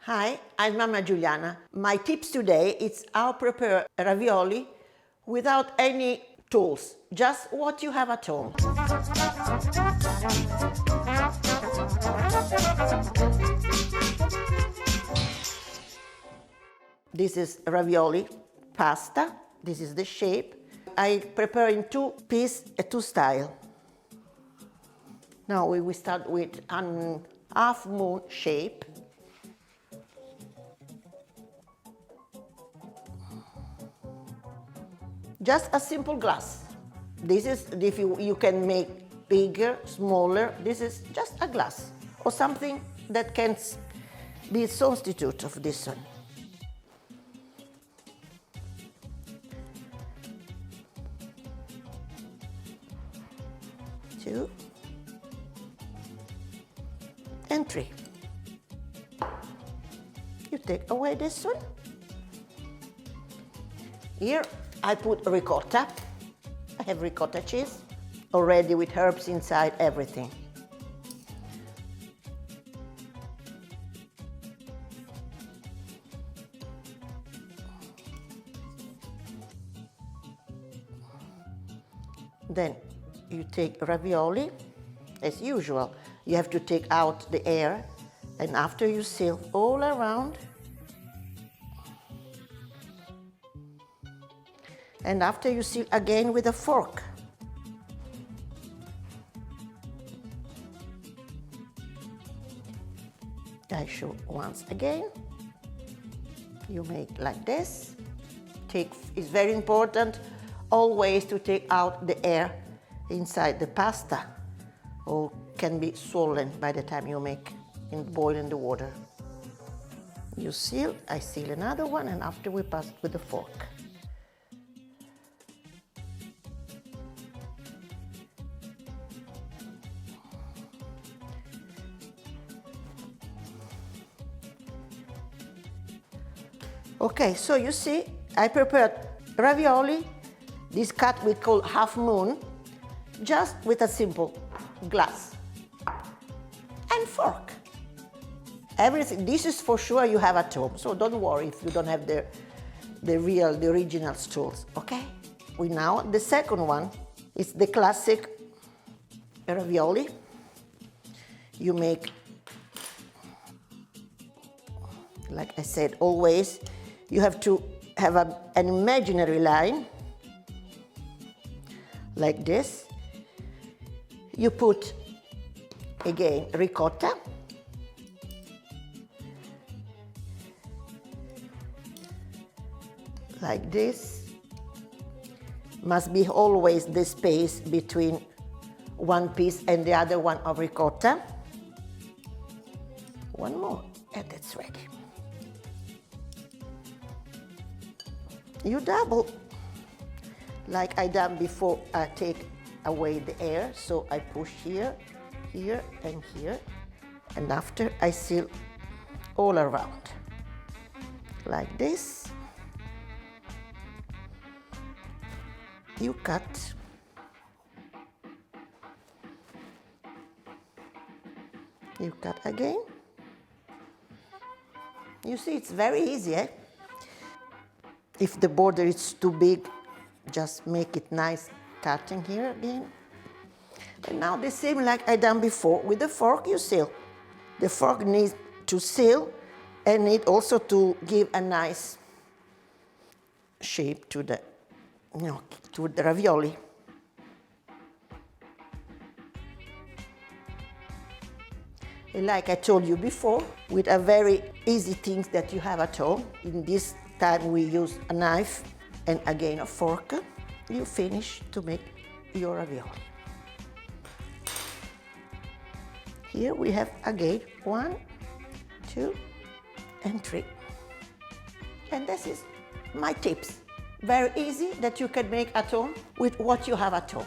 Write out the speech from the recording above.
Hi, I'm Mama Giuliana. My tips today is how to prepare ravioli without any tools, just what you have at home. This is ravioli pasta. This is the shape. I prepare in two pieces, two style. Now we will start with a half moon shape. Just a simple glass. This is, if you can make bigger, smaller, this is just a glass or something that can be a substitute of this one. Two and three. You take away this one. Here I put ricotta. I have ricotta cheese already with herbs inside, everything. Then you take ravioli. As usual, you have to take out the air, and after you seal all around. And after you seal again with a fork. I show once again. You make like this. It's very important always to take out the air inside the pasta, or can be swollen by the time you make and boil in the water. You seal, I seal another one, and after we pass with the fork. Okay, so you see, I prepared ravioli, this cut we call half moon, just with a simple glass and fork. Everything, this is for sure you have at home, so don't worry if you don't have the original tools, okay? Now, the second one is the classic ravioli. You make, like I said, always, you have to have an imaginary line, like this. You put, again, ricotta. Like this. Must be always the space between one piece and the other one of ricotta. One more, and it's ready. You double, like I done before. I take away the air, so I push here, here, and here, and after I seal all around, like this. You cut. You cut again. You see, it's very easy, eh? If the border is too big, just make it nice cutting here again. And now the same like I done before, with the fork you seal. The fork needs to seal and need also to give a nice shape to the ravioli. And like I told you before, with a very easy things that you have at home, in this time we use a knife and again a fork, you finish to make your ravioli. Here we have again 1, 2, and 3. And this is my tips. Very easy that you can make at home with what you have at home.